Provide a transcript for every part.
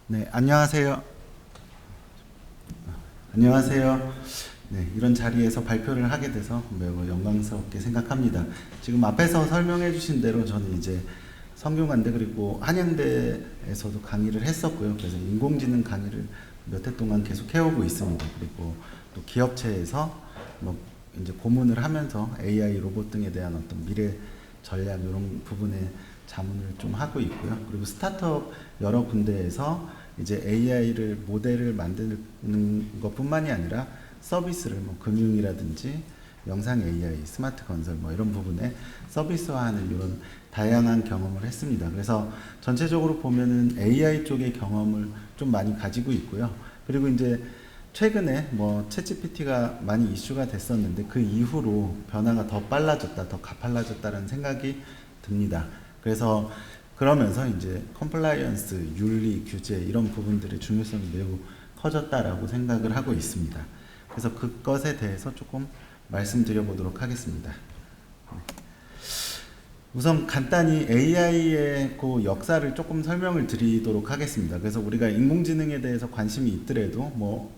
네, 안녕하세요. 안녕하세요. 네, 이런 자리에서 발표를 하게 돼서 매우 영광스럽게 생각합니다. 지금 앞에서 설명해 주신 대로 저는 이제 성균관대 그리고 한양대에서도 강의를 했었고요. 그래서 인공지능 강의를 몇 해 동안 계속 해오고 있습니다. 그리고 또 기업체에서 뭐 이제 고문을 하면서 AI 로봇 등에 대한 어떤 미래 전략 이런 부분에 자문을 좀 하고 있고요. 그리고 스타트업 여러 군데에서 이제 AI를 모델을 만드는 것뿐만이 아니라 서비스를 뭐 금융이라든지 영상 AI, 스마트 건설 뭐 이런 부분에 서비스화하는 이런 다양한 경험을 했습니다. 그래서 전체적으로 보면은 AI 쪽의 경험을 좀 많이 가지고 있고요. 그리고 이제 최근에 뭐 챗GPT가 많이 이슈가 됐었는데 그 이후로 변화가 더 빨라졌다, 더 가팔라졌다는 생각이 듭니다. 그래서 그러면서 이제 컴플라이언스, 윤리, 규제 이런 부분들의 중요성이 매우 커졌다라고 생각을 하고 있습니다. 그래서 그것에 대해서 조금 말씀드려 보도록 하겠습니다. 우선 간단히 AI의 그 역사를 조금 설명을 드리도록 하겠습니다. 그래서 우리가 인공지능에 대해서 관심이 있더라도 뭐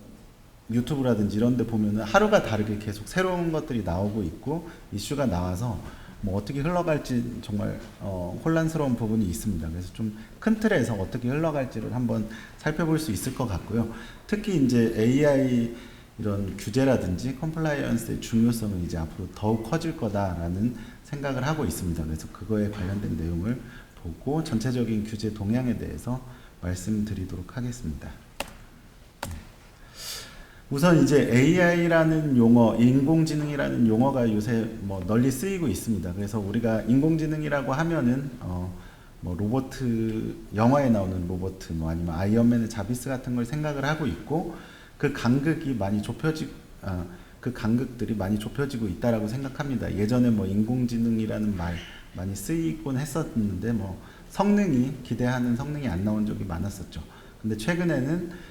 유튜브라든지 이런 데 보면은 하루가 다르게 계속 새로운 것들이 나오고 있고 이슈가 나와서 뭐 어떻게 흘러갈지 정말 혼란스러운 부분이 있습니다. 그래서 좀 큰 틀에서 어떻게 흘러갈지를 한번 살펴볼 수 있을 것 같고요. 특히 이제 AI 이런 규제라든지 컴플라이언스의 중요성은 이제 앞으로 더욱 커질 거다라는 생각을 하고 있습니다. 그래서 그거에 관련된 내용을 보고 전체적인 규제 동향에 대해서 말씀드리도록 하겠습니다. 우선 이제 AI라는 용어, 인공지능이라는 용어가 요새 뭐 널리 쓰이고 있습니다. 그래서 우리가 인공지능이라고 하면은 뭐 로봇, 영화에 나오는 로봇, 뭐 아니면 아이언맨의 자비스 같은 걸 생각을 하고 있고 그 간극이 많이 그 간극들이 많이 좁혀지고 있다라고 생각합니다. 예전에 뭐 인공지능이라는 말 많이 쓰이곤 했었는데 뭐 성능이 기대하는 성능이 안 나온 적이 많았었죠. 근데 최근에는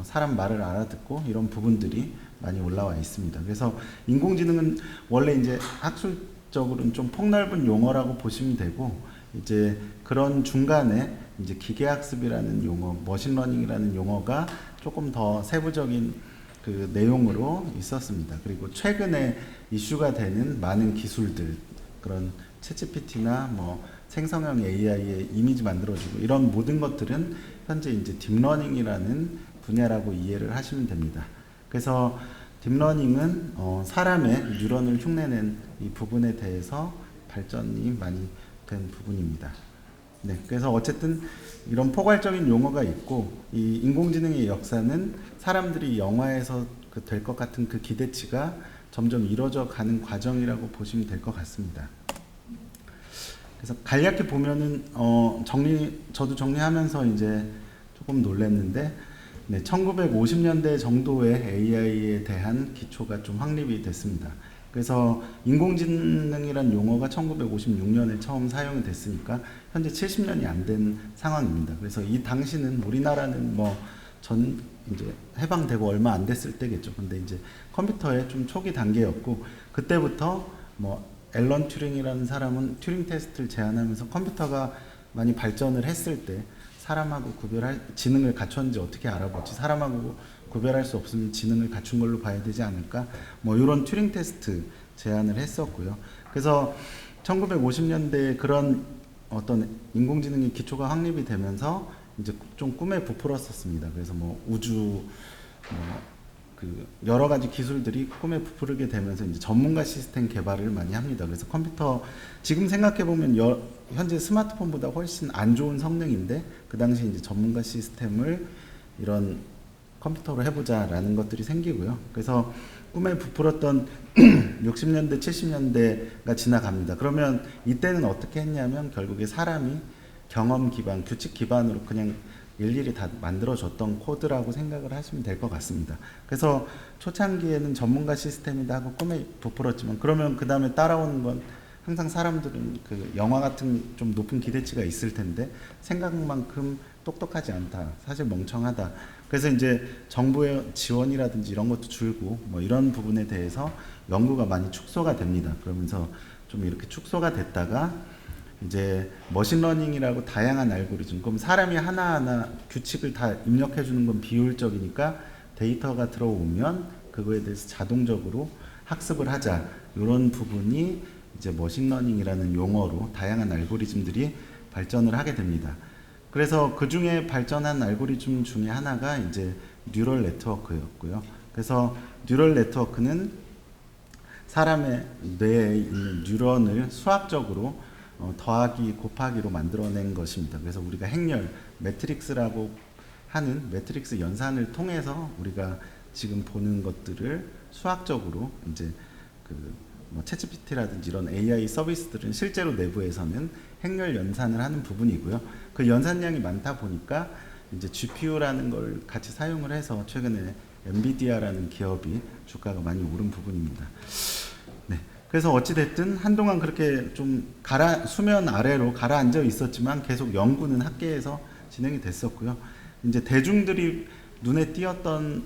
사람 말을 알아듣고 이런 부분들이 많이 올라와 있습니다. 그래서 인공지능은 원래 이제 학술적으로는 좀 폭넓은 용어라고 보시면 되고 이제 그런 중간에 이제 기계학습이라는 용어, 머신러닝이라는 용어가 조금 더 세부적인 그 내용으로 있었습니다. 그리고 최근에 이슈가 되는 많은 기술들, 그런 챗GPT나 뭐 생성형 AI의 이미지 만들어주고 이런 모든 것들은 현재 이제 딥러닝이라는 분야라고 이해를 하시면 됩니다. 그래서 딥러닝은 사람의 뉴런을 흉내낸 이 부분에 대해서 발전이 많이 된 부분입니다. 네, 그래서 어쨌든 이런 포괄적인 용어가 있고 이 인공지능의 역사는 사람들이 영화에서 될 것 같은 그 기대치가 점점 이루어져 가는 과정이라고 보시면 될 것 같습니다. 그래서 간략히 보면은 저도 정리하면서 이제 조금 놀랐는데 네, 1950년대 정도의 AI에 대한 기초가 좀 확립이 됐습니다. 그래서 인공지능이란 용어가 1956년에 처음 사용이 됐으니까 현재 70년이 안 된 상황입니다. 그래서 이 당시는 우리나라는 뭐 이제 해방되고 얼마 안 됐을 때겠죠. 근데 이제 컴퓨터의 좀 초기 단계였고 그때부터 뭐 앨런 튜링이라는 사람은 튜링 테스트를 제안하면서 컴퓨터가 많이 발전을 했을 때 사람하고 지능을 갖췄는지 어떻게 알아보지? 사람하고 구별할 수 없으면 지능을 갖춘 걸로 봐야 되지 않을까? 뭐 이런 튜링 테스트 제안을 했었고요. 그래서 1950년대에 그런 어떤 인공지능의 기초가 확립이 되면서 이제 좀 꿈에 부풀었었습니다. 그래서 뭐 우주, 그 여러 가지 기술들이 꿈에 부풀게 되면서 이제 전문가 시스템 개발을 많이 합니다. 그래서 컴퓨터 지금 생각해 보면 현재 스마트폰보다 훨씬 안 좋은 성능인데 그 당시 이제 전문가 시스템을 이런 컴퓨터로 해보자라는 것들이 생기고요. 그래서 꿈에 부풀었던 60년대, 70년대가 지나갑니다. 그러면 이때는 어떻게 했냐면 결국에 사람이 경험 기반, 규칙 기반으로 그냥 일일이 다 만들어줬던 코드라고 생각을 하시면 될 것 같습니다. 그래서 초창기에는 전문가 시스템이다 하고 꿈에 부풀었지만 그러면 그 다음에 따라오는 건 항상 사람들은 그 영화 같은 좀 높은 기대치가 있을 텐데 생각만큼 똑똑하지 않다. 사실 멍청하다. 그래서 이제 정부의 지원이라든지 이런 것도 줄고 뭐 이런 부분에 대해서 연구가 많이 축소가 됩니다. 그러면서 좀 이렇게 축소가 됐다가 이제 머신러닝이라고 다양한 알고리즘, 그럼 사람이 하나하나 규칙을 다 입력해 주는 건 비효율적이니까 데이터가 들어오면 그거에 대해서 자동적으로 학습을 하자, 이런 부분이 이제 머신러닝이라는 용어로 다양한 알고리즘들이 발전을 하게 됩니다. 그래서 그 중에 발전한 알고리즘 중에 하나가 이제 뉴럴 네트워크였고요. 그래서 뉴럴 네트워크는 사람의 뇌에 있는 뉴런을 수학적으로 더하기 곱하기로 만들어낸 것입니다. 그래서 우리가 행렬, 매트릭스라고 하는 매트릭스 연산을 통해서 우리가 지금 보는 것들을 수학적으로 이제 뭐 챗GPT라든지 이런 AI 서비스들은 실제로 내부에서는 행렬 연산을 하는 부분이고요. 그 연산량이 많다 보니까 이제 GPU라는 걸 같이 사용을 해서 최근에 엔비디아라는 기업이 주가가 많이 오른 부분입니다. 네. 그래서 어찌됐든 한동안 그렇게 좀 수면 아래로 가라앉아 있었지만 계속 연구는 학계에서 진행이 됐었고요. 이제 대중들이 눈에 띄었던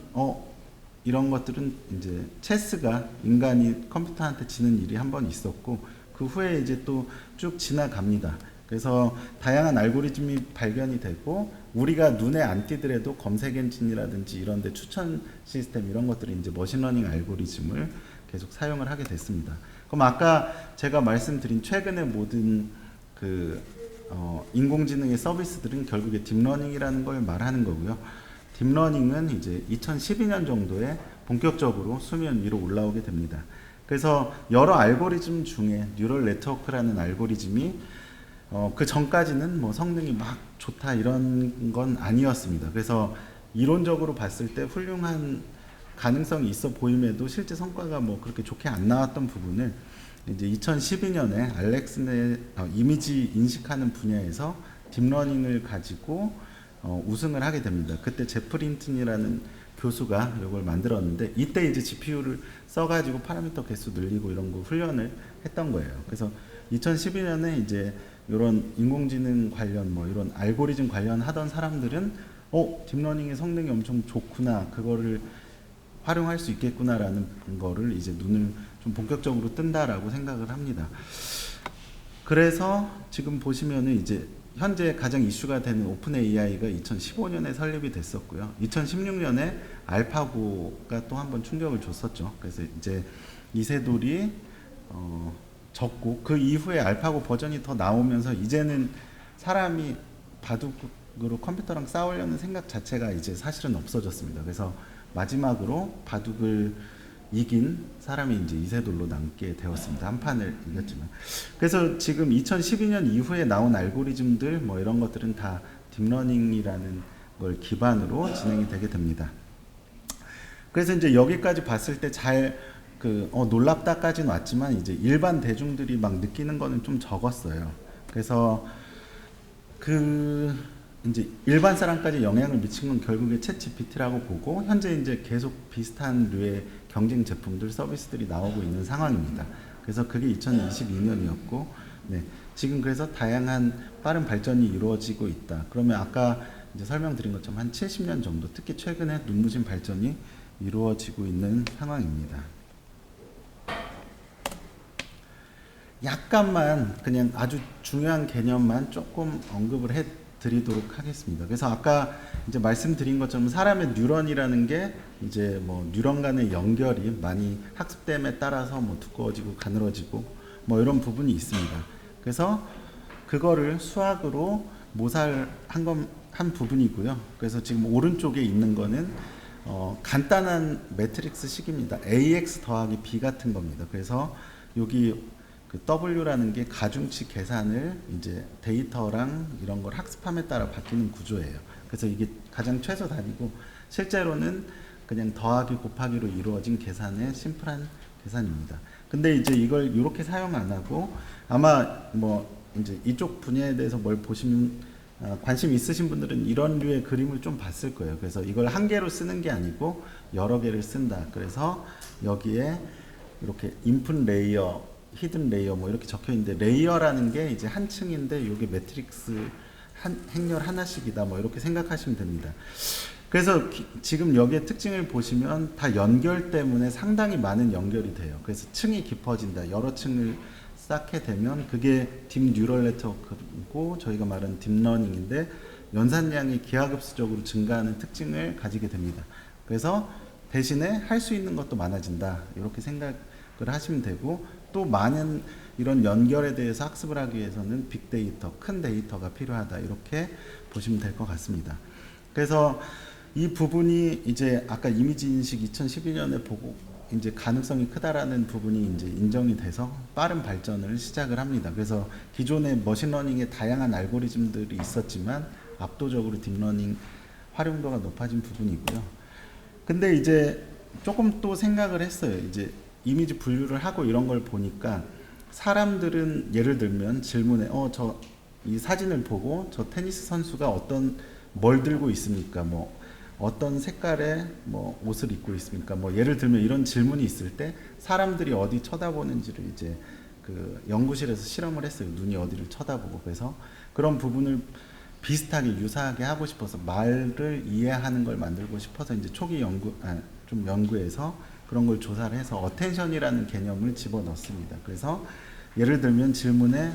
이런 것들은 이제 체스가 인간이 컴퓨터한테 지는 일이 한 번 있었고 그 후에 이제 또 쭉 지나갑니다. 그래서 다양한 알고리즘이 발견이 되고 우리가 눈에 안 띄더라도 검색 엔진이라든지 이런 데 추천 시스템 이런 것들이 이제 머신러닝 알고리즘을 계속 사용을 하게 됐습니다. 그럼 아까 제가 말씀드린 최근의 모든 인공지능의 서비스들은 결국에 딥러닝이라는 걸 말하는 거고요. 딥러닝은 이제 2012년 정도에 본격적으로 수면 위로 올라오게 됩니다. 그래서 여러 알고리즘 중에 뉴럴 네트워크라는 알고리즘이 그 전까지는 뭐 성능이 막 좋다 이런 건 아니었습니다. 그래서 이론적으로 봤을 때 훌륭한 가능성이 있어 보임에도 실제 성과가 뭐 그렇게 좋게 안 나왔던 부분을 이제 2012년에 알렉스네 이미지 인식하는 분야에서 딥러닝을 가지고 우승을 하게 됩니다. 그때 제프 린튼이라는 교수가 이걸 만들었는데 이때 이제 GPU를 써가지고 파라미터 개수 늘리고 이런 거 훈련을 했던 거예요. 그래서 2012년에 이제 이런 인공지능 관련 뭐 이런 알고리즘 관련 하던 사람들은 딥러닝의 성능이 엄청 좋구나, 그거를 활용할 수 있겠구나라는 거를 이제 눈을 좀 본격적으로 뜬다라고 생각을 합니다. 그래서 지금 보시면은 이제 현재 가장 이슈가 되는 오픈 AI가 2015년에 설립이 됐었고요. 2016년에 알파고가 또 한 번 충격을 줬었죠. 그래서 이제 이세돌이 졌고 그 이후에 알파고 버전이 더 나오면서 이제는 사람이 바둑으로 컴퓨터랑 싸우려는 생각 자체가 이제 사실은 없어졌습니다. 그래서 마지막으로 바둑을 이긴 사람이 이제 이세돌로 남게 되었습니다. 한 판을 이겼지만. 그래서 지금 2012년 이후에 나온 알고리즘들 뭐 이런 것들은 다 딥러닝이라는 걸 기반으로 진행이 되게 됩니다. 그래서 이제 여기까지 봤을 때 잘 놀랍다까지는 왔지만 이제 일반 대중들이 막 느끼는 거는 좀 적었어요. 그래서 이제 일반 사람까지 영향을 미친 건 결국에 챗GPT라고 보고 현재 이제 계속 비슷한 류의 경쟁 제품들 서비스들이 나오고 있는 상황입니다. 그래서 그게 2022년이었고 네, 지금 그래서 다양한 빠른 발전이 이루어지고 있다. 그러면 아까 이제 설명드린 것처럼 한 70년 정도 특히 최근에 눈부신 발전이 이루어지고 있는 상황입니다. 약간만 그냥 아주 중요한 개념만 조금 언급을 해 드리도록 하겠습니다. 그래서 아까 이제 말씀드린 것처럼 사람의 뉴런이라는 게 이제 뭐 뉴런 간의 연결이 많이 학습됨에 따라서 뭐 두꺼워지고 가늘어지고 뭐 이런 부분이 있습니다. 그래서 그거를 수학으로 한 부분이고요. 그래서 지금 오른쪽에 있는 거는 간단한 매트릭스 식입니다. AX 더하기 B 같은 겁니다. 그래서 여기 그 W라는 게 가중치 계산을 이제 데이터랑 이런 걸 학습함에 따라 바뀌는 구조예요. 그래서 이게 가장 최소 단위고 실제로는 그냥 더하기 곱하기로 이루어진 계산의 심플한 계산입니다. 근데 이제 이걸 이렇게 사용 안 하고 아마 뭐 이제 이쪽 분야에 대해서 뭘 보시면 관심 있으신 분들은 이런 류의 그림을 좀 봤을 거예요. 그래서 이걸 한 개로 쓰는 게 아니고 여러 개를 쓴다. 그래서 여기에 이렇게 인풋 레이어 히든 레이어 뭐 이렇게 적혀 있는데 레이어라는 게 이제 한 층인데 이게 매트릭스 행렬 하나씩이다 뭐 이렇게 생각하시면 됩니다. 그래서 지금 여기에 특징을 보시면 다 연결 때문에 상당히 많은 연결이 돼요. 그래서 층이 깊어진다. 여러 층을 쌓게 되면 그게 딥 뉴럴 네트워크고 저희가 말하는 딥러닝인데 연산량이 기하급수적으로 증가하는 특징을 가지게 됩니다. 그래서 대신에 할 수 있는 것도 많아진다. 이렇게 생각을 하시면 되고 또 많은 이런 연결에 대해서 학습을 하기 위해서는 빅데이터, 큰 데이터가 필요하다. 이렇게 보시면 될 것 같습니다. 그래서 이 부분이 이제 아까 이미지 인식 2012년에 보고 이제 가능성이 크다라는 부분이 이제 인정이 돼서 빠른 발전을 시작을 합니다. 그래서 기존의 머신러닝의 다양한 알고리즘들이 있었지만 압도적으로 딥러닝 활용도가 높아진 부분이고요. 근데 이제 조금 또 생각을 했어요. 이제 이미지 분류를 하고 이런 걸 보니까 사람들은 예를 들면 질문에 저 이 사진을 보고 저 테니스 선수가 뭘 들고 있습니까? 뭐 어떤 색깔의 뭐 옷을 입고 있습니까? 뭐 예를 들면 이런 질문이 있을 때 사람들이 어디 쳐다보는지를 이제 그 연구실에서 실험을 했어요. 눈이 어디를 쳐다보고. 그래서 그런 부분을 비슷하게 유사하게 하고 싶어서 말을 이해하는 걸 만들고 싶어서 이제 초기 연구에서 그런 걸 조사를 해서 어텐션이라는 개념을 집어넣습니다. 그래서 예를 들면 질문에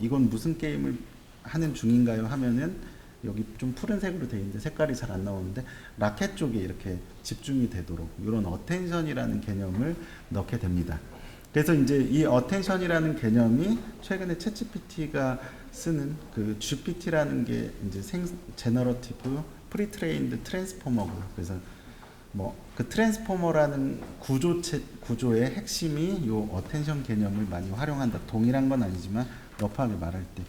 이건 무슨 게임을 하는 중인가요? 하면은 여기 좀 푸른색으로 되어 있는데 색깔이 잘 안 나오는데 라켓 쪽에 이렇게 집중이 되도록 이런 어텐션이라는 개념을 넣게 됩니다. 그래서 이제 이 어텐션이라는 개념이 최근에 챗GPT가 쓰는 그 GPT라는 게 이제 제너러티브 프리트레인드 트랜스포머고요. 그래서 뭐 그 트랜스포머라는 구조의 핵심이 요 어텐션 개념을 많이 활용한다. 동일한 건 아니지만 러프하게 말할 때.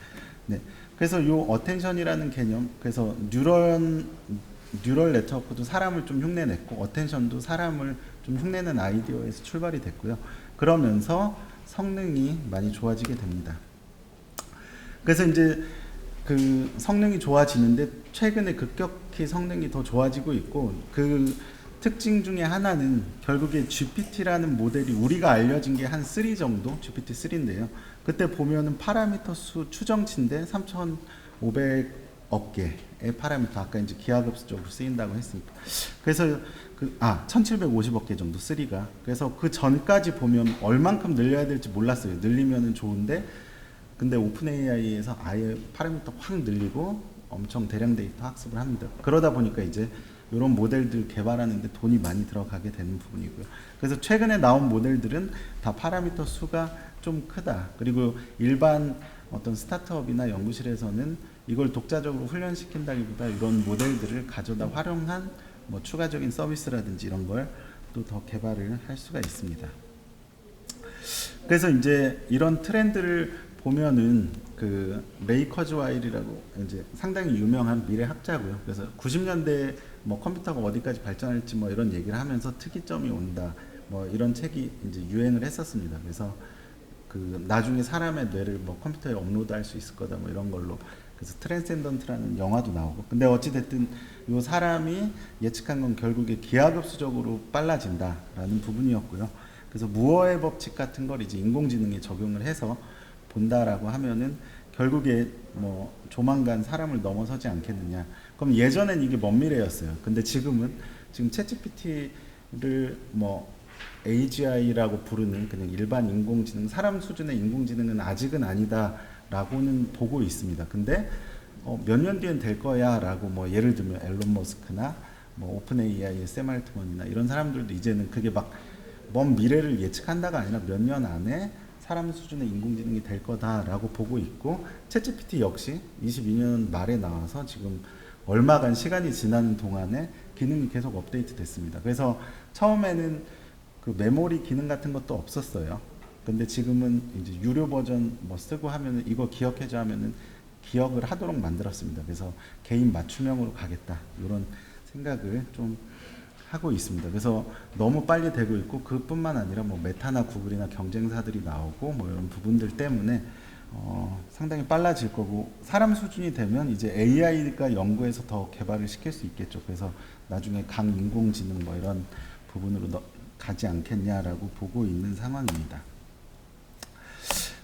네. 그래서 요 어텐션이라는 개념, 그래서 뉴럴 네트워크도 사람을 좀 흉내냈고 어텐션도 사람을 좀 흉내낸 아이디어에서 출발이 됐고요. 그러면서 성능이 많이 좋아지게 됩니다. 그래서 이제 그 성능이 좋아지는데 최근에 급격히 성능이 더 좋아지고 있고 그 특징 중에 하나는 결국에 GPT라는 모델이 우리가 알려진 게 한 3 정도, GPT-3인데요. 그때 보면은 파라미터 수 추정치인데 3,500억 개의 파라미터, 아까 이제 기하급수적으로 쓰인다고 했으니까. 그래서 1,750억 개 정도 3가. 그래서 그 전까지 보면 얼만큼 늘려야 될지 몰랐어요. 늘리면은 좋은데, 근데 오픈 AI에서 아예 파라미터 확 늘리고 엄청 대량 데이터 학습을 합니다. 그러다 보니까 이제 이런 모델들 개발하는데 돈이 많이 들어가게 되는 부분이고요. 그래서 최근에 나온 모델들은 다 파라미터 수가 좀 크다. 그리고 일반 어떤 스타트업이나 연구실에서는 이걸 독자적으로 훈련시킨다기보다 이런 모델들을 가져다 활용한 뭐 추가적인 서비스라든지 이런 걸 또 더 개발을 할 수가 있습니다. 그래서 이제 이런 트렌드를 보면은 그 레이 커즈와일이라고 이제 상당히 유명한 미래 학자고요. 그래서 90년대 뭐 컴퓨터가 어디까지 발전할지 뭐 이런 얘기를 하면서 특이점이 온다. 뭐 이런 책이 이제 유행을 했었습니다. 그래서 그 나중에 사람의 뇌를 뭐 컴퓨터에 업로드할 수 있을 거다. 뭐 이런 걸로. 그래서 트랜센던트라는 영화도 나오고. 근데 어찌 됐든 요 사람이 예측한 건 결국에 기하급수적으로 빨라진다라는 부분이었고요. 그래서 무어의 법칙 같은 걸 이제 인공지능에 적용을 해서 본다라고 하면은 결국에 뭐 조만간 사람을 넘어서지 않겠느냐. 그럼 예전엔 이게 먼 미래였어요. 근데 지금 챗GPT를 뭐 AGI라고 부르는 그냥 일반 인공지능, 사람 수준의 인공지능은 아직은 아니다라고는 보고 있습니다. 근데 몇 년 뒤엔 될 거야라고 뭐 예를 들면 앨런 머스크나 뭐 오픈 AI의 샘 알트먼이나 이런 사람들도 이제는 그게 막 먼 미래를 예측한다가 아니라 몇 년 안에 사람 수준의 인공지능이 될 거다라고 보고 있고 챗GPT 역시 22년 말에 나와서 지금 얼마간 시간이 지나는 동안에 기능이 계속 업데이트 됐습니다. 그래서 처음에는 그 메모리 기능 같은 것도 없었어요. 근데 지금은 이제 유료 버전 뭐 쓰고 하면은 이거 기억해줘 하면은 기억을 하도록 만들었습니다. 그래서 개인 맞춤형으로 가겠다 이런 생각을 좀 하고 있습니다. 그래서 너무 빨리 되고 있고 그뿐만 아니라 뭐 메타나 구글이나 경쟁사들이 나오고 뭐 이런 부분들 때문에 상당히 빨라질 거고 사람 수준이 되면 이제 AI가 연구해서 더 개발을 시킬 수 있겠죠. 그래서 나중에 강인공지능 뭐 이런 부분으로 가지 않겠냐라고 보고 있는 상황입니다.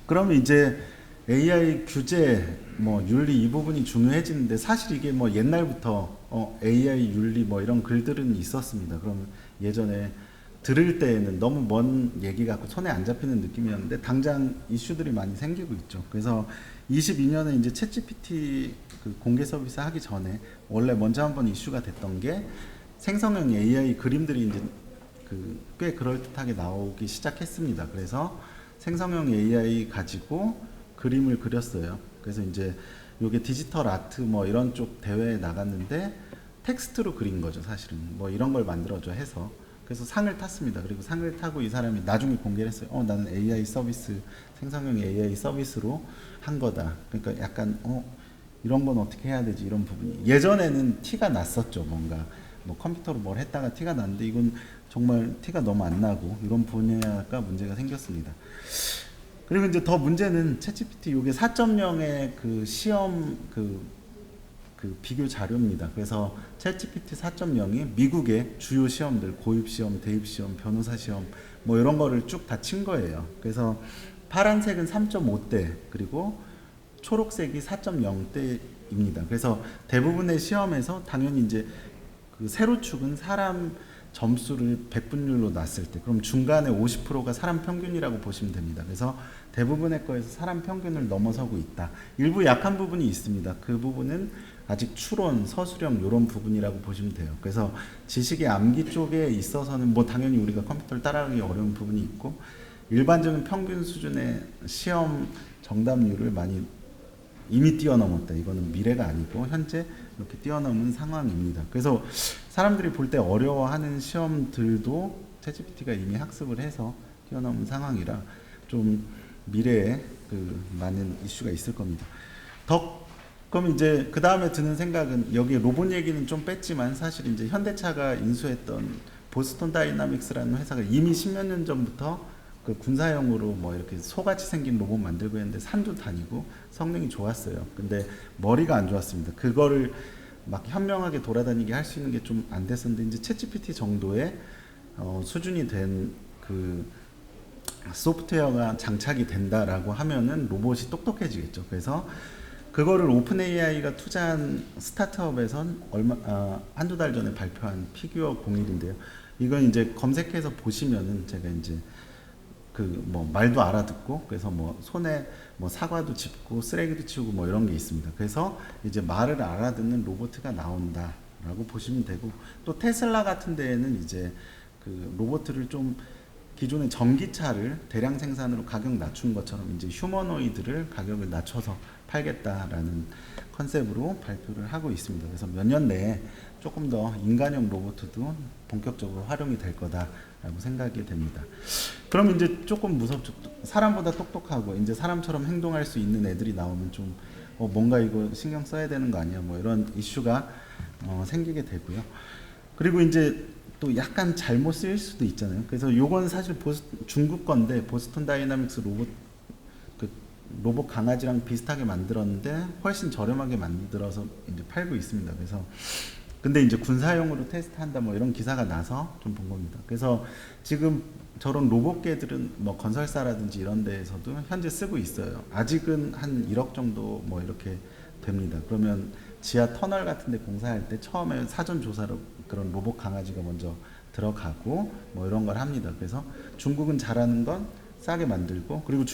그러면 이제 AI 규제, 뭐 윤리 이 부분이 중요해지는데 사실 이게 뭐 옛날부터 AI 윤리 뭐 이런 글들은 있었습니다. 그러면 예전에 들을 때에는 너무 먼 얘기 같고 손에 안 잡히는 느낌이었는데 당장 이슈들이 많이 생기고 있죠. 그래서 22년에 이제 챗GPT 그 공개 서비스 하기 전에 원래 먼저 한번 이슈가 됐던 게 생성형 AI 그림들이 이제 꽤 그럴듯하게 나오기 시작했습니다. 그래서 생성형 AI 가지고 그림을 그렸어요. 그래서 이제 요게 디지털 아트 뭐 이런 쪽 대회에 나갔는데 텍스트로 그린 거죠, 사실은. 뭐 이런 걸 만들어줘 해서. 그래서 상을 탔습니다. 그리고 상을 타고 이 사람이 나중에 공개를 했어요. 나는 AI 서비스, 생성형 AI 서비스로 한 거다. 그러니까 약간 이런 건 어떻게 해야 되지, 이런 부분이. 예전에는 티가 났었죠, 뭔가. 뭐 컴퓨터로 뭘 했다가 티가 났는데 이건 정말 티가 너무 안 나고 이런 분야가 문제가 생겼습니다. 그리고 이제 더 문제는 챗GPT 요게 4.0의 그 시험 그 비교 자료입니다. 그래서 챗GPT 4.0이 미국의 주요 시험들, 고입 시험, 대입 시험, 변호사 시험 뭐 이런 거를 쭉 다 친 거예요. 그래서 파란색은 3.5대 그리고 초록색이 4.0대입니다. 그래서 대부분의 시험에서 당연히 이제 그 세로축은 사람 점수를 100분율로 놨을 때 그럼 중간에 50%가 사람 평균이라고 보시면 됩니다. 그래서 대부분의 거에서 사람 평균을 넘어서고 있다. 일부 약한 부분이 있습니다. 그 부분은 아직 추론, 서술형 이런 부분이라고 보시면 돼요. 그래서 지식의 암기 쪽에 있어서는 뭐 당연히 우리가 컴퓨터를 따라가기 어려운 부분이 있고 일반적인 평균 수준의 시험 정답률을 많이 이미 뛰어넘었다. 이거는 미래가 아니고 현재 이렇게 뛰어넘은 상황입니다. 그래서 사람들이 볼 때 어려워하는 시험들도 챗GPT가 이미 학습을 해서 뛰어넘은 상황이라 좀 미래에 많은 이슈가 있을 겁니다. 그럼 이제 그 다음에 드는 생각은 여기 로봇 얘기는 좀 뺐지만 사실 이제 현대차가 인수했던 보스턴 다이나믹스라는 회사가 이미 10몇 년 전부터 그 군사용으로 뭐 이렇게 소같이 생긴 로봇 만들고 했는데 산도 다니고 성능이 좋았어요. 근데 머리가 안 좋았습니다. 그거를 막 현명하게 돌아다니게 할 수 있는 게 좀 안 됐었는데 이제 챗GPT 정도의 수준이 된 그 소프트웨어가 장착이 된다라고 하면은 로봇이 똑똑해지겠죠. 그래서 그거를 오픈 AI가 투자한 스타트업에선 한두 달 전에 발표한 피규어 01인데요. 이건 이제 검색해서 보시면은 제가 이제 뭐 말도 알아듣고 그래서 뭐 손에 뭐 사과도 짚고 쓰레기도 치우고 뭐 이런 게 있습니다. 그래서 이제 말을 알아듣는 로봇가 나온다라고 보시면 되고 또 테슬라 같은 데에는 이제 그 로봇을 좀 기존의 전기차를 대량 생산으로 가격 낮춘 것처럼 이제 휴머노이드를 가격을 낮춰서 팔겠다라는 컨셉으로 발표를 하고 있습니다. 그래서 몇 년 내에 조금 더 인간형 로봇도 본격적으로 활용이 될 거다라고 생각이 됩니다. 그럼 이제 조금 무섭죠. 사람보다 똑똑하고 이제 사람처럼 행동할 수 있는 애들이 나오면 좀 뭔가 이거 신경 써야 되는 거 아니야? 뭐 이런 이슈가 생기게 되고요. 그리고 이제 또 약간 잘못 쓰일 수도 있잖아요. 그래서 요건 사실 중국 건데 보스턴 다이나믹스 로봇 강아지랑 비슷하게 만들었는데 훨씬 저렴하게 만들어서 이제 팔고 있습니다. 그래서 근데 이제 군사용으로 테스트한다 뭐 이런 기사가 나서 좀 본 겁니다. 그래서 지금 저런 로봇개들은 뭐 건설사라든지 이런 데에서도 현재 쓰고 있어요. 아직은 한 1억 정도 뭐 이렇게 됩니다. 그러면 지하 터널 같은 데 공사할 때 처음에 사전 조사로 그런 로봇 강아지가 먼저 들어가고 뭐 이런 걸 합니다. 그래서 중국은 잘하는 건 싸게 만들고 그리고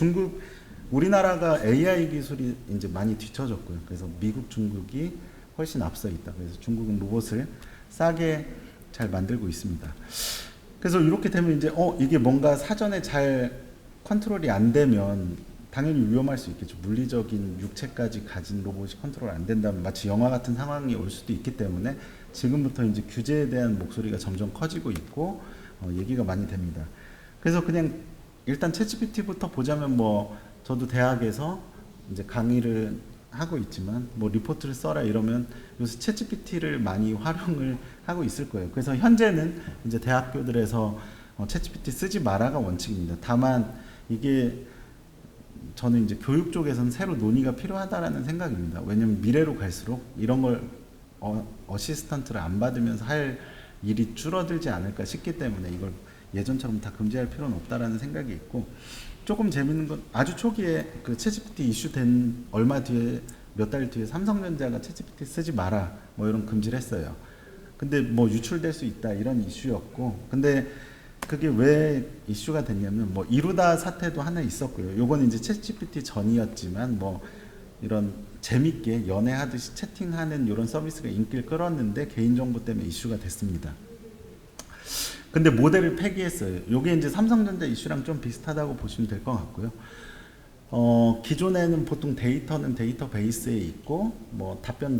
우리나라가 AI 기술이 이제 많이 뒤처졌고요. 그래서 미국, 중국이 훨씬 앞서 있다. 그래서 중국은 로봇을 싸게 잘 만들고 있습니다. 그래서 이렇게 되면 이제 이게 뭔가 사전에 잘 컨트롤이 안 되면 당연히 위험할 수 있겠죠. 물리적인 육체까지 가진 로봇이 컨트롤 안 된다면 마치 영화 같은 상황이 올 수도 있기 때문에 지금부터 이제 규제에 대한 목소리가 점점 커지고 있고 얘기가 많이 됩니다. 그래서 그냥 일단 챗GPT부터 보자면 뭐 저도 대학에서 이제 강의를 하고 있지만 뭐 리포트를 써라 이러면 요새 챗GPT를 많이 활용을 하고 있을 거예요. 그래서 현재는 이제 대학교들에서 챗GPT 쓰지 마라가 원칙입니다. 다만 이게 저는 이제 교육 쪽에서는 새로 논의가 필요하다라는 생각입니다. 왜냐면 미래로 갈수록 이런 걸 어시스턴트를 안 받으면서 할 일이 줄어들지 않을까 싶기 때문에 이걸 예전처럼 다 금지할 필요는 없다라는 생각이 있고 조금 재밌는 건 아주 초기에 그 챗GPT 이슈된 얼마 뒤에 몇 달 뒤에 삼성전자가 챗GPT 쓰지 마라 뭐 이런 금지를 했어요. 근데 뭐 유출될 수 있다 이런 이슈였고 근데 그게 왜 이슈가 됐냐면 뭐 이루다 사태도 하나 있었고요. 요건 이제 챗GPT 전이었지만 뭐 이런 재밌게 연애하듯이 채팅하는 이런 서비스가 인기를 끌었는데 개인정보 때문에 이슈가 됐습니다. 근데 모델을 폐기했어요. 요게 이제 삼성전자 이슈랑 좀 비슷하다고 보시면 될 것 같고요. 기존에는 보통 데이터는 데이터베이스에 있고 뭐 답변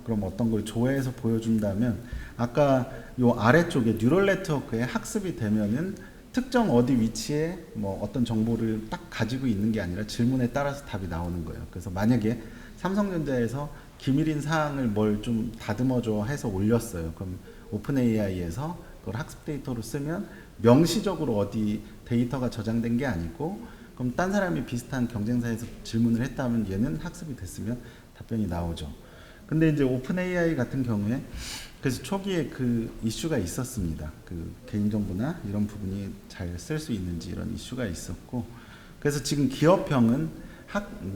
그럼 어떤 걸 조회해서 보여준다면 아까 요 아래쪽에 뉴럴 네트워크에 학습이 되면은 특정 어디 위치에 뭐 어떤 정보를 딱 가지고 있는 게 아니라 질문에 따라서 답이 나오는 거예요. 그래서 만약에 삼성전자에서 기밀인 사항을 뭘 좀 다듬어줘 해서 올렸어요. 그럼 오픈 AI에서 그걸 학습 데이터로 쓰면 명시적으로 어디 데이터가 저장된 게 아니고 그럼 딴 사람이 비슷한 경쟁사에서 질문을 했다면 얘는 학습이 됐으면 답변이 나오죠. 근데 이제 오픈 AI 같은 경우에 그래서 초기에 그 이슈가 있었습니다. 그 개인정보나 이런 부분이 잘 쓸 수 있는지 이런 이슈가 있었고 그래서 지금 기업형은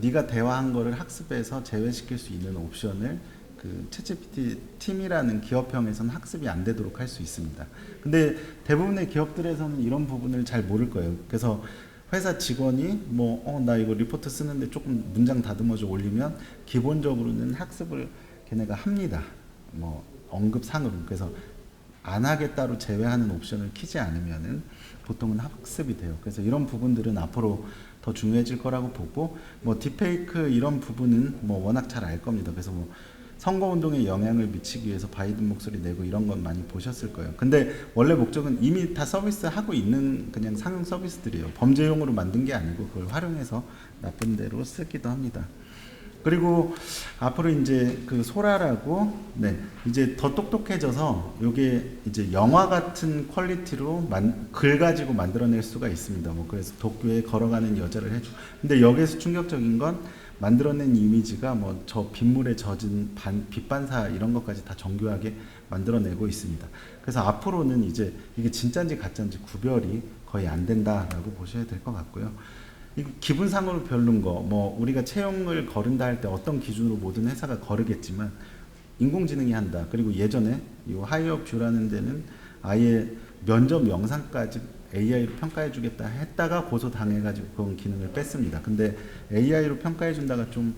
네가 대화한 거를 학습해서 제외시킬 수 있는 옵션을 그 챗GPT 팀이라는 기업형에서는 학습이 안 되도록 할 수 있습니다. 근데 대부분의 기업들에서는 이런 부분을 잘 모를 거예요. 그래서 회사 직원이 나 이거 리포트 쓰는데 조금 문장 다듬어져 올리면 기본적으로는 학습을 걔네가 합니다. 뭐 언급상으로. 그래서 안 하겠다로 제외하는 옵션을 키지 않으면은 보통은 학습이 돼요. 그래서 이런 부분들은 앞으로 더 중요해질 거라고 보고 뭐 딥페이크 이런 부분은 뭐 워낙 잘 알 겁니다. 그래서 뭐 선거운동에 영향을 미치기 위해서 바이든 목소리 내고 이런 건 많이 보셨을 거예요. 근데 원래 목적은 이미 다 서비스 하고 있는 그냥 상용 서비스들이에요. 범죄용으로 만든 게 아니고 그걸 활용해서 나쁜 데로 쓰기도 합니다. 그리고 앞으로 이제 그 소라라고 이제 더 똑똑해져서 요게 이제 영화 같은 퀄리티로 글 가지고 만들어낼 수가 있습니다. 뭐 그래서 도쿄에 걸어가는 여자를 해줘. 근데 여기에서 충격적인 건 만들어낸 이미지가 뭐 저 빗물에 젖은 빛반사 이런 것까지 다 정교하게 만들어내고 있습니다. 그래서 앞으로는 이제 이게 진짜인지 가짜인지 구별이 거의 안 된다라고 보셔야 될 것 같고요. 기분상으로 별론 거, 뭐 우리가 채용을 거른다 할 때 어떤 기준으로 모든 회사가 거르겠지만 인공지능이 한다. 그리고 예전에 이 하이어뷰라는 데는 아예 면접 영상까지 AI로 평가해 주겠다 했다가 고소 당해가지고 그런 기능을 뺐습니다. 근데 AI로 평가해 준다가 좀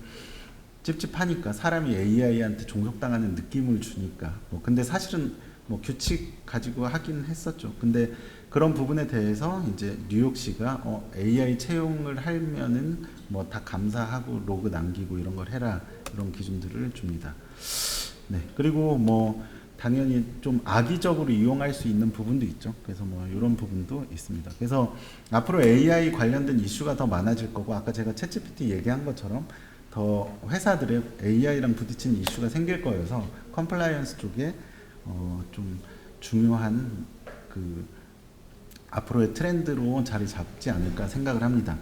찝찝하니까 사람이 AI한테 종속당하는 느낌을 주니까 근데 사실은 뭐 규칙 가지고 하긴 했었죠. 근데 그런 부분에 대해서 이제 뉴욕시가 AI 채용을 하면은 뭐 다 감사하고 로그 남기고 이런 걸 해라 이런 기준들을 줍니다. 네. 그리고 뭐 당연히 좀 악의적으로 이용할 수 있는 부분도 있죠. 그래서 뭐 이런 부분도 있습니다. 그래서 앞으로 AI 관련된 이슈가 더 많아질 거고 아까 제가 챗GPT 얘기한 것처럼 더 회사들의 AI랑 부딪히는 이슈가 생길 거여서 컴플라이언스 쪽에 좀 중요한 그 앞으로의 트렌드로 자리 잡지 않을까 생각을 합니다.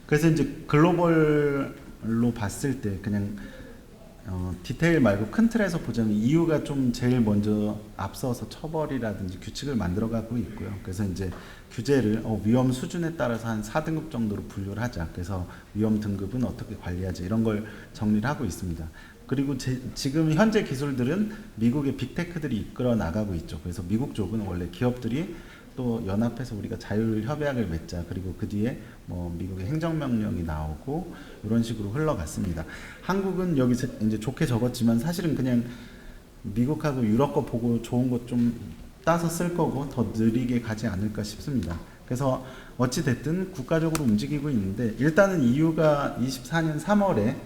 그래서 이제 글로벌로 봤을 때 그냥 디테일 말고 큰 틀에서 보자면 EU가 좀 제일 먼저 앞서서 처벌이라든지 규칙을 만들어가고 있고요. 그래서 이제 규제를 위험 수준에 따라서 한 4등급 정도로 분류를 하자. 그래서 위험 등급은 어떻게 관리하자 이런 걸 정리를 하고 있습니다. 그리고 지금 현재 기술들은 미국의 빅테크들이 이끌어 나가고 있죠. 그래서 미국 쪽은 원래 기업들이 또 연합해서 우리가 자율협약을 맺자. 그리고 그 뒤에 뭐 미국의 행정명령이 나오고 이런 식으로 흘러갔습니다. 한국은 여기 이제 좋게 적었지만 사실은 그냥 미국하고 유럽 거 보고 좋은 것 좀 따서 쓸 거고 더 느리게 가지 않을까 싶습니다. 그래서 어찌 됐든 국가적으로 움직이고 있는데 일단은 EU가 24년 3월에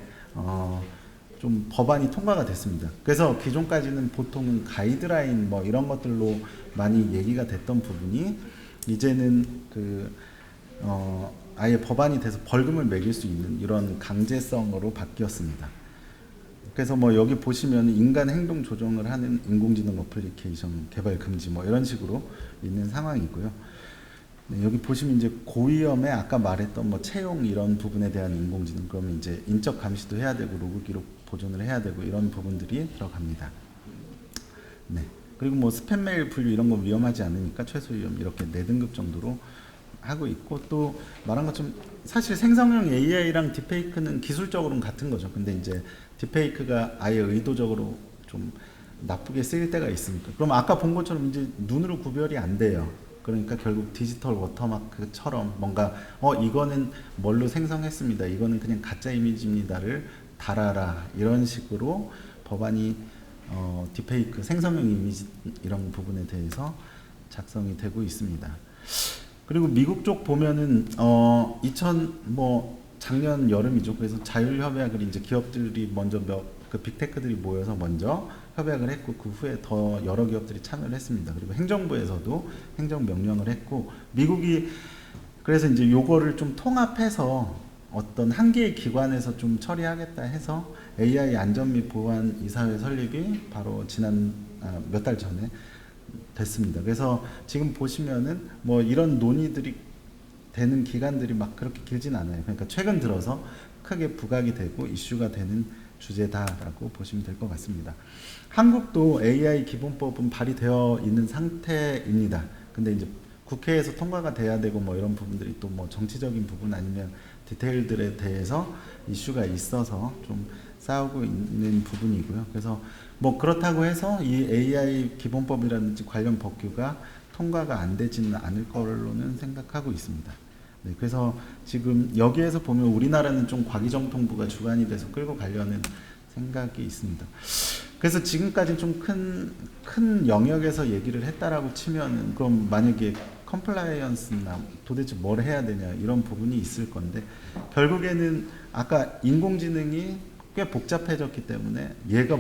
좀 법안이 통과가 됐습니다. 그래서 기존까지는 보통은 가이드라인 뭐 이런 것들로 많이 얘기가 됐던 부분이 이제는 아예 법안이 돼서 벌금을 매길 수 있는 이런 강제성으로 바뀌었습니다. 그래서 뭐 여기 보시면 인간 행동 조정을 하는 인공지능 어플리케이션 개발 금지 뭐 이런 식으로 있는 상황이고요. 네, 여기 보시면 이제 고위험에 아까 말했던 뭐 채용 이런 부분에 대한 인공지능 그러면 이제 인적 감시도 해야 되고 로그 기록 보존을 해야 되고 이런 부분들이 들어갑니다. 네. 그리고 뭐 스팸 메일 분류 이런 건 위험하지 않으니까 최소 위험 이렇게 4등급 정도로 하고 있고 또 말한 것처럼 사실 생성형 AI랑 딥페이크는 기술적으로는 같은 거죠. 근데 이제 딥페이크가 아예 의도적으로 좀 나쁘게 쓰일 때가 있으니까. 그럼 아까 본 것처럼 이제 눈으로 구별이 안 돼요. 그러니까 결국 디지털 워터마크처럼 뭔가 이거는 뭘로 생성했습니다. 이거는 그냥 가짜 이미지입니다를 달아라. 이런 식으로 법안이 딥페이크 생성형 이미지 이런 부분에 대해서 작성이 되고 있습니다. 그리고 미국 쪽 보면은 작년 여름이죠. 그래서 자율협약을 이제 기업들이 먼저 그 빅테크들이 모여서 먼저 협약을 했고 그 후에 더 여러 기업들이 참여를 했습니다. 그리고 행정부에서도 행정명령을 했고 미국이 그래서 이제 요거를 좀 통합해서 어떤 한 개의 기관에서 좀 처리하겠다 해서 AI 안전 및 보안 이사회 설립이 바로 지난 몇 달 전에 됐습니다. 그래서 지금 보시면은 뭐 이런 논의들이 되는 기간들이 막 그렇게 길진 않아요. 그러니까 최근 들어서 크게 부각이 되고 이슈가 되는 주제다라고 보시면 될 것 같습니다. 한국도 AI 기본법은 발의되어 있는 상태입니다. 근데 이제 국회에서 통과가 돼야 되고 뭐 이런 부분들이 또 뭐 정치적인 부분 아니면 디테일들에 대해서 이슈가 있어서 좀 싸우고 있는 부분이고요. 그래서 뭐 그렇다고 해서 이 AI 기본법이라든지 관련 법규가 통과가 안 되지는 않을 걸로는 생각하고 있습니다. 네, 그래서 지금 여기에서 보면 우리나라는 좀 과기정통부가 주관이 돼서 끌고 가려는 생각이 있습니다. 그래서 지금까지 좀 큰 영역에서 얘기를 했다라고 치면은 그럼 만약에 컴플라이언스나 도대체 뭘 해야 되냐 이런 부분이 있을 건데 결국에는 아까 인공지능이 꽤 복잡해졌기 때문에 얘가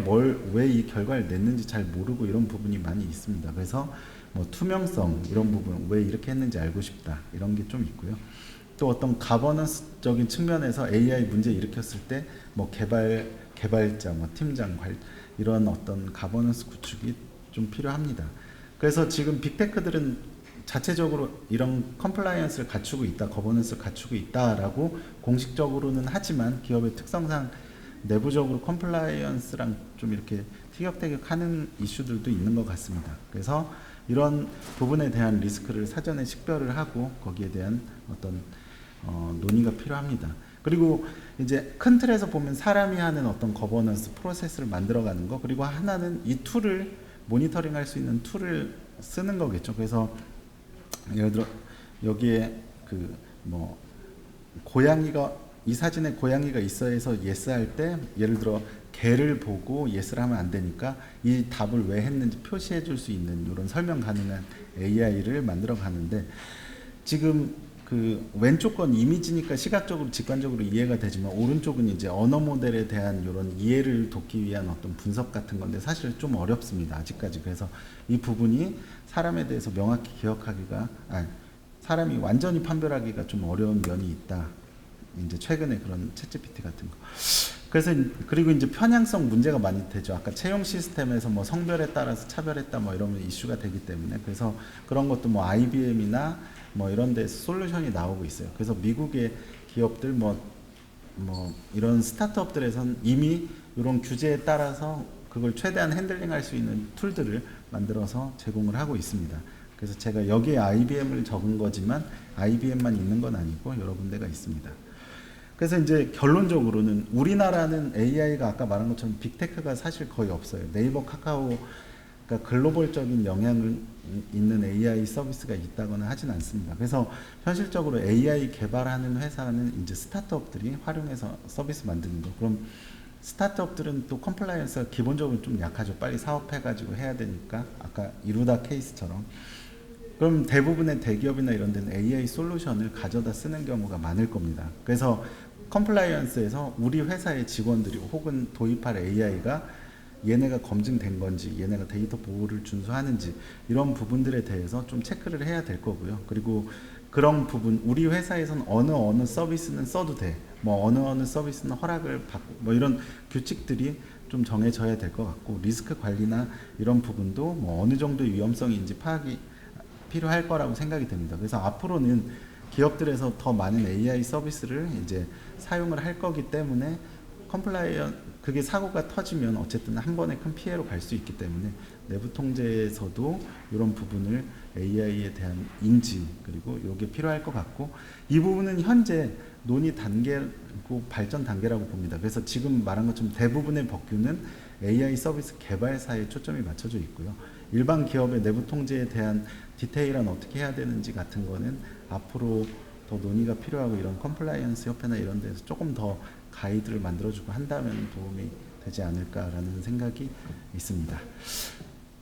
왜 이 결과를 냈는지 잘 모르고 이런 부분이 많이 있습니다. 그래서 뭐 투명성 이런 부분 왜 이렇게 했는지 알고 싶다 이런 게 좀 있고요. 또 어떤 가버넌스적인 측면에서 AI 문제 일으켰을 때 뭐 개발자, 뭐 팀장, 이런 어떤 가버넌스 구축이 좀 필요합니다. 그래서 지금 빅테크들은 자체적으로 이런 컴플라이언스를 갖추고 있다, 거버넌스를 갖추고 있다라고 공식적으로는 하지만 기업의 특성상 내부적으로 컴플라이언스랑 좀 이렇게 티격태격하는 이슈들도 있는 것 같습니다. 그래서 이런 부분에 대한 리스크를 사전에 식별을 하고 거기에 대한 어떤 논의가 필요합니다. 그리고 이제 큰 틀에서 보면 사람이 하는 어떤 거버넌스 프로세스를 만들어가는 거, 그리고 하나는 이 툴을 모니터링할 수 있는 툴을 쓰는 거겠죠. 그래서 예를 들어 여기에 그 뭐 고양이가 이 사진에 고양이가 있어 해서 예스 할 때 예를 들어 개를 보고 예스를 하면 안 되니까 이 답을 왜 했는지 표시해 줄 수 있는 이런 설명 가능한 AI를 만들어 가는데 지금 그 왼쪽 건 이미지니까 시각적으로 직관적으로 이해가 되지만 오른쪽은 이제 언어 모델에 대한 이런 이해를 돕기 위한 어떤 분석 같은 건데 사실 좀 어렵습니다. 아직까지. 그래서 이 부분이 사람에 대해서 명확히 기억하기가 사람이 완전히 판별하기가 좀 어려운 면이 있다. 이제 최근에 그런 챗GPT 같은 거. 그래서 그리고 이제 편향성 문제가 많이 되죠. 아까 채용 시스템에서 뭐 성별에 따라서 차별했다 뭐 이러면 이슈가 되기 때문에 그래서 그런 것도 뭐 IBM이나 뭐 이런 데서 솔루션이 나오고 있어요. 그래서 미국의 기업들 뭐 이런 스타트업들에선 이미 이런 규제에 따라서 그걸 최대한 핸들링할 수 있는 툴들을 만들어서 제공을 하고 있습니다. 그래서 제가 여기에 IBM을 적은 거지만 IBM만 있는 건 아니고 여러 군데가 있습니다. 그래서 이제 결론적으로는 우리나라는 AI가 아까 말한 것처럼 빅테크가 사실 거의 없어요. 네이버, 카카오가 글로벌적인 영향을 있는 AI 서비스가 있다거나 하진 않습니다. 그래서 현실적으로 AI 개발하는 회사는 이제 스타트업들이 활용해서 서비스 만드는 거. 그럼 스타트업들은 또 컴플라이언스가 기본적으로 좀 약하죠. 빨리 사업해가지고 해야 되니까 아까 이루다 케이스처럼. 그럼 대부분의 대기업이나 이런 데는 AI 솔루션을 가져다 쓰는 경우가 많을 겁니다. 그래서 컴플라이언스에서 우리 회사의 직원들이 혹은 도입할 AI가 얘네가 검증된 건지 얘네가 데이터 보호를 준수하는지 이런 부분들에 대해서 좀 체크를 해야 될 거고요. 그리고 그런 부분 우리 회사에서는 어느 서비스는 써도 돼. 뭐 어느 서비스는 허락을 받고 뭐 이런 규칙들이 좀 정해져야 될 것 같고 리스크 관리나 이런 부분도 뭐 어느 정도의 위험성인지 파악이 필요할 거라고 생각이 됩니다. 그래서 앞으로는 기업들에서 더 많은 AI 서비스를 이제 사용을 할 거기 때문에 그게 사고가 터지면 어쨌든 한 번에 큰 피해로 갈 수 있기 때문에 내부 통제에서도 이런 부분을 AI에 대한 인지 그리고 이게 필요할 것 같고 이 부분은 현재 논의 단계고 발전 단계라고 봅니다. 그래서 지금 말한 것처럼 대부분의 법규는 AI 서비스 개발사에 초점이 맞춰져 있고요. 일반 기업의 내부 통제에 대한 디테일한 어떻게 해야 되는지 같은 거는 앞으로 더 논의가 필요하고 이런 컴플라이언스 협회나 이런 데서 조금 더 가이드를 만들어주고 한다면 도움이 되지 않을까라는 생각이 있습니다.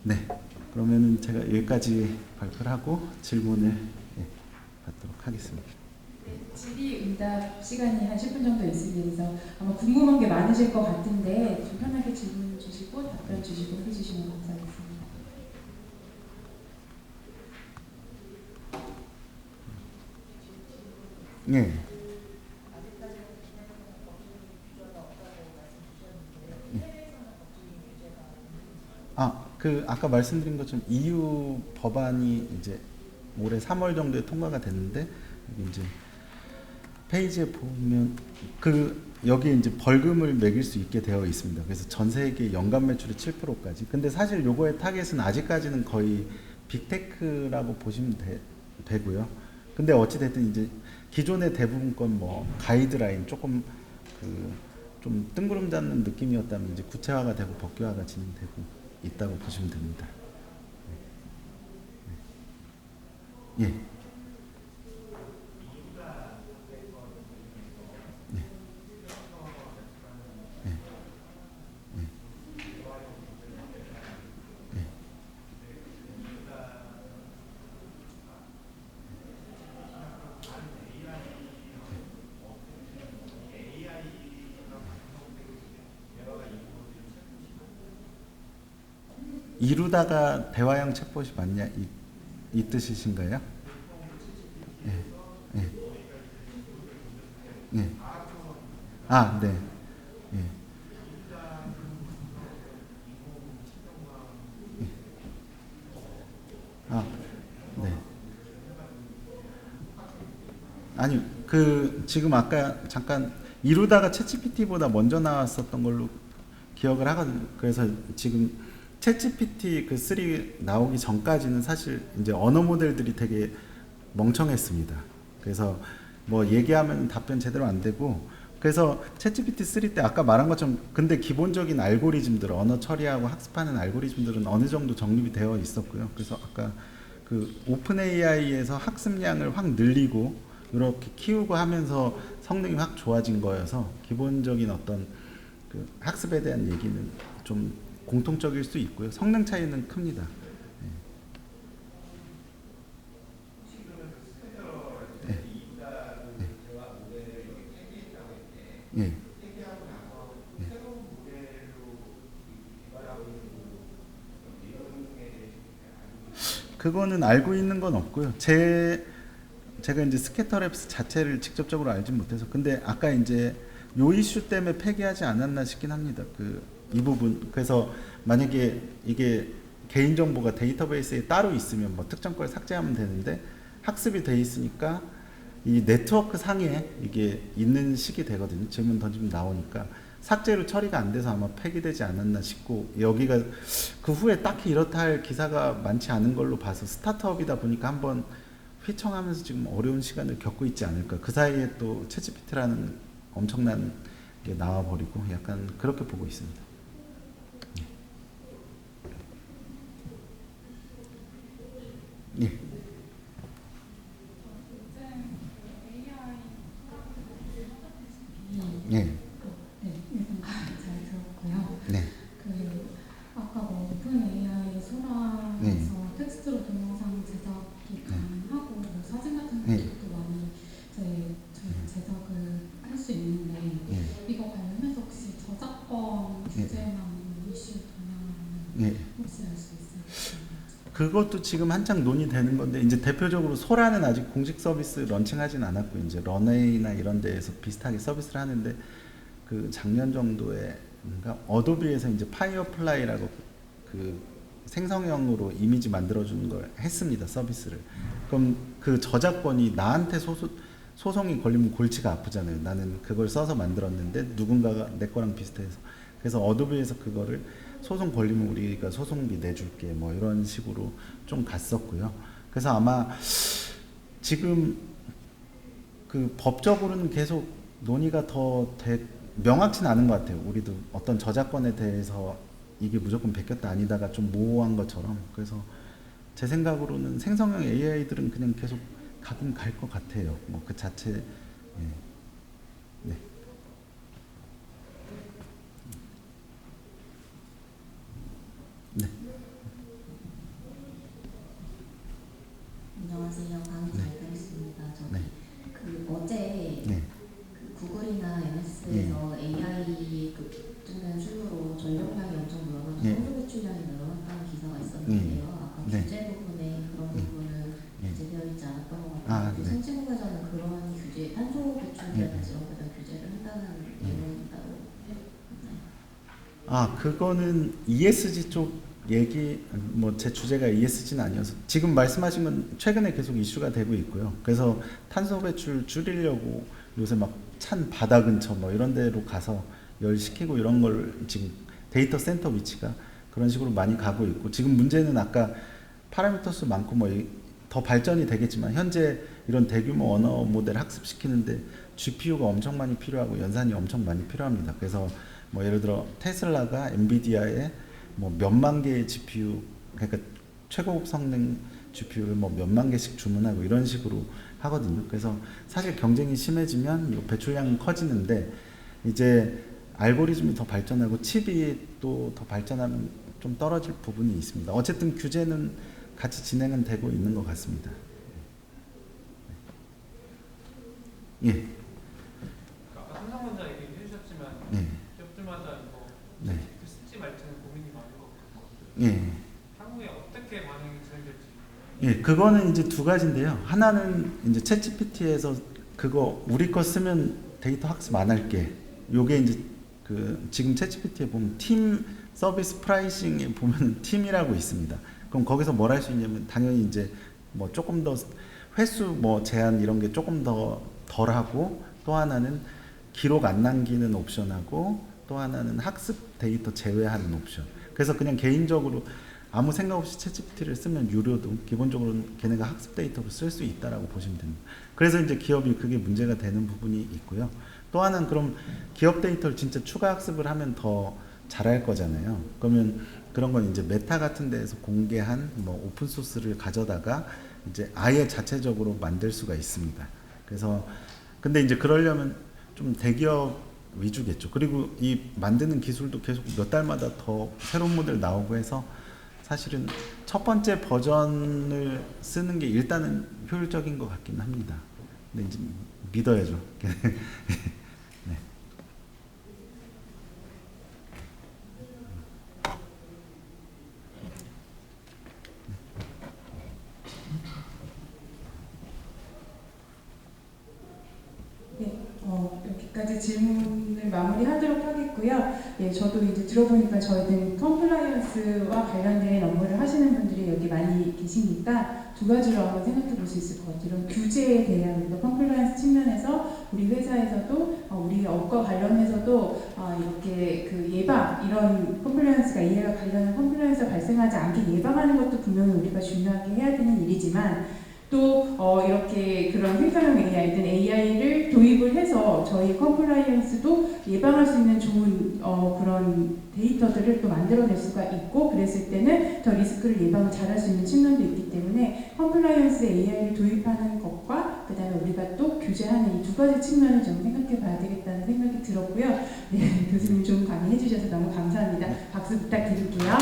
네, 그러면은 제가 여기까지 발표를 하고 질문을 받도록 하겠습니다. 네, 질의응답 시간이 한 10분 정도 있으면서 아마 궁금한 게 많으실 것 같은데 좀 편하게 질문 주시고 답변 주시고 해주시면 감사하겠습니다. 네. 아까 말씀드린 것처럼 EU 법안이 이제 올해 3월 정도에 통과가 됐는데 여기 이제 페이지에 보면 여기 이제 벌금을 매길 수 있게 되어 있습니다. 그래서 전 세계 연간 매출의 7%까지. 근데 사실 요거의 타겟은 아직까지는 거의 빅테크라고 보시면 되고요. 근데 어찌 됐든 이제 기존의 대부분 건 뭐 가이드라인 조금 좀 뜬구름 잡는 느낌이었다면 이제 구체화가 되고 법규화가 진행되고 있다고 보시면 됩니다. 예. 이루다가 대화형 챗봇이 맞냐 이 뜻이신가요? 예, 예, 예. 네. 예. 네. 아니, 지금 아까 잠깐 이루다가 챗GPT보다 먼저 나왔었던 걸로 기억을 하거든요. 그래서 지금 챗GPT 3 나오기 전까지는 사실 이제 언어 모델들이 되게 멍청했습니다. 그래서 뭐 얘기하면 답변 제대로 안 되고, 그래서 챗GPT 3 때 아까 말한 것처럼 근데 기본적인 알고리즘들, 언어 처리하고 학습하는 알고리즘들은 어느 정도 정립이 되어 있었고요. 그래서 아까 오픈 AI에서 학습량을 확 늘리고 이렇게 키우고 하면서 성능이 확 좋아진 거여서 기본적인 어떤 학습에 대한 얘기는 좀 공통적일 수 있고요. 성능 차이는 큽니다. 예. 예. 예. 그거는 알고 있는 건 없고요. 제가 이제 스캐터랩스 자체를 직접적으로 알진 못해서, 근데 아까 이제 요 이슈 때문에 폐기하지 않았나 싶긴 합니다. 이 부분. 그래서 만약에 이게 개인정보가 데이터베이스에 따로 있으면 뭐 특정 걸 삭제하면 되는데 학습이 돼 있으니까 이 네트워크 상에 이게 있는 식이 되거든요. 질문 던지면 나오니까 삭제로 처리가 안 돼서 아마 폐기되지 않았나 싶고, 여기가 그 후에 딱히 이렇다 할 기사가 많지 않은 걸로 봐서 스타트업이다 보니까 한번 휘청하면서 지금 어려운 시간을 겪고 있지 않을까. 그 사이에 또 챗GPT라는 엄청난 게 나와버리고 약간 그렇게 보고 있습니다. 예. 예. 네, 일단 잘 들었고요. 네. 아까 뭐 오픈 AI 소라에서 텍스트로 동영상 제작이 가능하고 뭐 사진 같은 것도 많이 저희가 제작을 할 수 있는데 이거 관련해서 혹시 저작권 규제나 이슈 동향은 혹시 알 수 있을까요? 그것도 지금 한창 논의되는 건데, 이제 대표적으로 소라는 아직 공식 서비스 런칭하진 않았고 이제 런웨이나 이런 데에서 비슷하게 서비스를 하는데, 작년 정도에 어도비에서 이제 파이어플라이라고 생성형으로 이미지 만들어주는 걸 했습니다, 서비스를. 그럼 그 저작권이 나한테 소송이 걸리면 골치가 아프잖아요. 나는 그걸 써서 만들었는데 누군가가 내 거랑 비슷해서. 그래서 어도비에서 그거를 소송 걸리면 우리가 소송비 내줄게 뭐 이런 식으로 좀 갔었고요. 그래서 아마 지금 법적으로는 계속 논의가 더 명확치는 않은 것 같아요. 우리도 어떤 저작권에 대해서 이게 무조건 베꼈다 아니다가 좀 모호한 것처럼. 그래서 제 생각으로는 생성형 AI들은 그냥 계속 가긴 갈 것 같아요. 뭐 그 자체. 예. 네. 네. 안녕하세요. 강의 네. 잘 들었습니다. 저기 네. 그 어제 네. 그 구글이나 MS에서 AI 급증된 수요로 전력량이 엄청 늘어나서 네. 선도 배출량이 늘어났다는 기사가 있었는데요. 아까 네. 규제 부분에 그런 네. 부분은 네. 규제되어 있지 않았던 것 아, 같아요. 네. 선진국에서는 그런 규제, 탄소 배출이라든지 이런 거에 대한 규제를 한다는 내용이 따로 있나요? 아, 그거는 ESG 쪽 얘기, 뭐 제 주제가 ESG는 아니어서 지금 말씀하신 건 최근에 계속 이슈가 되고 있고요. 그래서 탄소 배출 줄이려고 요새 막 찬 바다 근처 뭐 이런 데로 가서 열시키고 이런 걸 지금 데이터 센터 위치가 그런 식으로 많이 가고 있고, 지금 문제는 아까 파라미터 수 많고 뭐 더 발전이 되겠지만 현재 이런 대규모 언어 모델 학습시키는데 GPU가 엄청 많이 필요하고 연산이 엄청 많이 필요합니다. 그래서 뭐 예를 들어 테슬라가 엔비디아에 뭐 몇만 개의 GPU, 그러니까 최고급 성능 GPU를 뭐 몇만 개씩 주문하고 이런 식으로 하거든요. 그래서 사실 경쟁이 심해지면 이 배출량은 커지는데, 이제 알고리즘이 더 발전하고 칩이 또 더 발전하면 좀 떨어질 부분이 있습니다. 어쨌든 규제는 같이 진행은 되고 있는 것 같습니다. 예. 아까 삼성 원장 얘기해 주셨지만 네. 기업들마다 이거 네. 쓸지 말지는 고민이 많은 것 같고 예. 향후에 어떻게 반응이 진행될지. 예, 그거는 이제 두 가지인데요. 하나는 이제 챗GPT에서 그거 우리 거 쓰면 데이터 학습 안 할게. 요게 이제 그 지금 챗GPT에 보면 팀 서비스 프라이싱에 보면 팀이라고 있습니다. 그럼 거기서 뭘 할 수 있냐면 당연히 이제 뭐 조금 더 횟수 뭐 제한 이런 게 조금 더 덜하고, 또 하나는 기록 안 남기는 옵션하고, 또 하나는 학습 데이터 제외하는 옵션. 그래서 그냥 개인적으로 아무 생각 없이 챗GPT를 쓰면 유료도 기본적으로는 걔네가 학습 데이터로 쓸 수 있다라고 보시면 됩니다. 그래서 이제 기업이 그게 문제가 되는 부분이 있고요. 또 하나는 그럼 기업 데이터를 진짜 추가 학습을 하면 더 잘할 거잖아요. 그러면 그런 건 이제 메타 같은 데에서 공개한 뭐 오픈 소스를 가져다가 이제 아예 자체적으로 만들 수가 있습니다. 그래서 근데 이제 그러려면 좀 대기업 위주겠죠. 그리고 이 만드는 기술도 계속 몇 달마다 더 새로운 모델 나오고 해서 사실은 첫 번째 버전을 쓰는 게 일단은 효율적인 것 같긴 합니다. 근데 이제 믿어야죠. 네. 여기까지 질문을 마무리하도록 하겠고요. 예, 저도 이제 들어보니까 저희는 컴플라이언스와 관련된 업무를 하시는 분들이 여기 많이 계시니까 두 가지로 한번 생각해 볼 수 있을 것 같아요. 이런 규제에 대한 우리가 컴플라이언스 측면에서 우리 회사에서도 우리 업과 관련해서도 이렇게 그 예방, 이런 컴플라이언스가 이해가 관련한 컴플라이언스가 발생하지 않게 예방하는 것도 분명히 우리가 중요하게 해야 되는 일이지만, 또 이렇게 그런 생성형 AI든 AI를 도입을 해서 저희 컴플라이언스도 예방할 수 있는 좋은 그런 데이터들을 또 만들어낼 수가 있고, 그랬을 때는 더 리스크를 예방을 잘할 수 있는 측면도 있기 때문에 컴플라이언스 AI를 도입하는 것과 그 다음에 우리가 또 규제하는 이 두 가지 측면을 좀 생각해 봐야 되겠다는 생각이 들었고요. 네, 교수님 좋은 강의 해주셔서 너무 감사합니다. 박수 부탁드릴게요.